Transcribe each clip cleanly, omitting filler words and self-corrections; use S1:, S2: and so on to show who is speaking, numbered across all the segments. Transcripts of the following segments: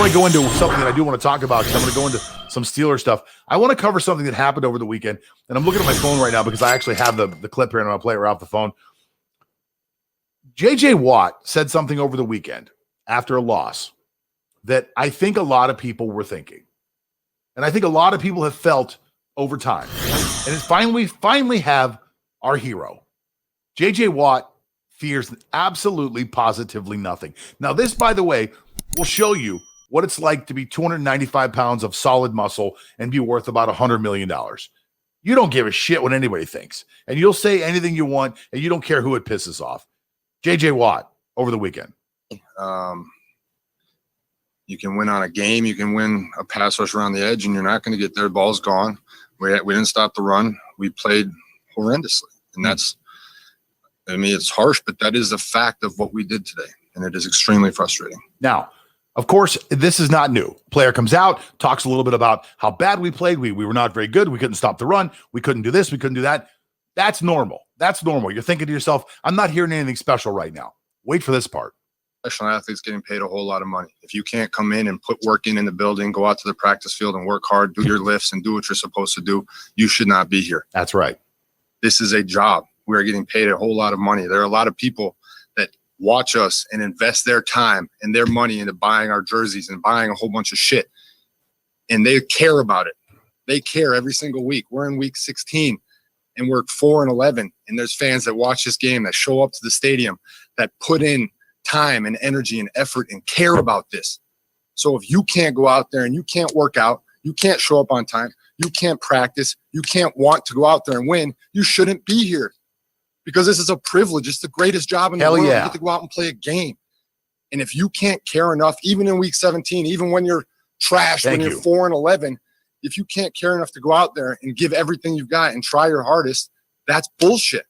S1: before I go into something that I do want to talk about, because I'm going to go into some Steelers stuff, I want to cover something that happened over the weekend. And I'm looking at my phone right now because I actually have the clip here and I'm going to play it right off the phone. J.J. Watt said something over the weekend after a loss that I think a lot of people were thinking. And I think a lot of people have felt over time. And it's we finally have our hero. J.J. Watt fears absolutely, positively nothing. Now, this, by the way, will show you what it's like to be 295 pounds of solid muscle and be worth about $100 million. You don't give a shit what anybody thinks. And you'll say anything you want, and you don't care who it pisses off. J.J. Watt over the weekend.
S2: You can win on a game. You can win a pass rush around the edge, and you're not going to get there. Ball's gone. We didn't stop the run. We played horrendously. And that's, I mean, it's harsh, but that is the fact of what we did today. And it is extremely frustrating.
S1: Now, of course, this is not new. Player comes out, talks a little bit about how bad we played. We were not very good. We couldn't stop the run. We couldn't do this. We couldn't do that. That's normal. That's normal. You're thinking to yourself, I'm not hearing anything special right now. Wait for this part.
S2: Professional athletes getting paid a whole lot of money. If you can't come in and put work in the building, go out to the practice field and work hard, do your lifts and do what you're supposed to do, you should not be here.
S1: That's right.
S2: This is a job. We are getting paid a whole lot of money. There are a lot of people that watch us and invest their time and their money into buying our jerseys and buying a whole bunch of shit. And they care about it. They care every single week. We're in week 16 and we're 4-11. And there's fans that watch this game, that show up to the stadium, that put in time and energy and effort and care about this. So if you can't go out there and you can't work out, you can't show up on time, you can't practice, you can't want to go out there and win, you shouldn't be here. Because this is a privilege. It's the greatest job in the world.
S1: Yeah.
S2: You get to go out and play a game. And if you can't care enough, even in week 17, even when you're trashed, when you're 4-11, if you can't care enough to go out there and give everything you've got and try your hardest, that's bullshit.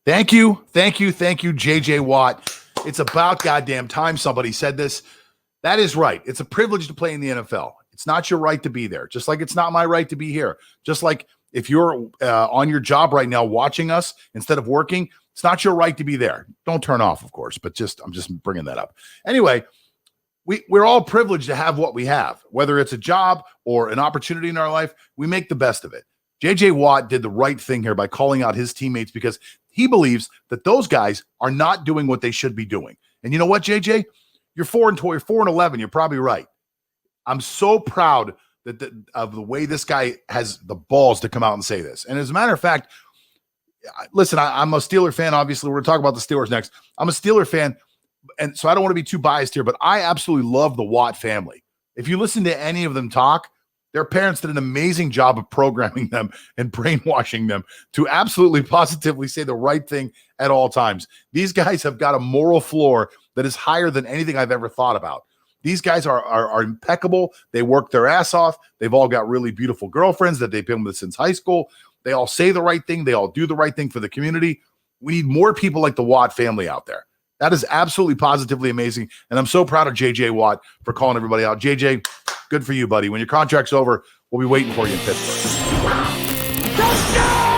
S1: Thank you, J.J. Watt. It's about goddamn time somebody said this. That is right. It's a privilege to play in the NFL. It's not your right to be there, just like it's not my right to be here. Just like if you're on your job right now watching us instead of working, it's not your right to be there. Don't turn off, of course, but I'm just bringing that up. Anyway, we're all privileged to have what we have, whether it's a job or an opportunity in our life. We make the best of it. J.J. Watt did the right thing here by calling out his teammates because he believes that those guys are not doing what they should be doing. And you know what, JJ? You're 4-11. You're probably right. I'm so proud of the way this guy has the balls to come out and say this. And as a matter of fact, listen, I'm a Steeler fan. Obviously, we're going to talk about the Steelers next. I'm a Steeler fan, and so I don't want to be too biased here, but I absolutely love the Watt family. If you listen to any of them talk, their parents did an amazing job of programming them and brainwashing them to absolutely positively say the right thing at all times. These guys have got a moral floor that is higher than anything I've ever thought about. These guys are impeccable. They work their ass off. They've all got really beautiful girlfriends that they've been with since high school. They all say the right thing. They all do the right thing for the community. We need more people like the Watt family out there. That is absolutely positively amazing. And I'm so proud of J.J. Watt for calling everybody out. J.J., good for you, buddy. When your contract's over, we'll be waiting for you in Pittsburgh.
S3: Touchdown!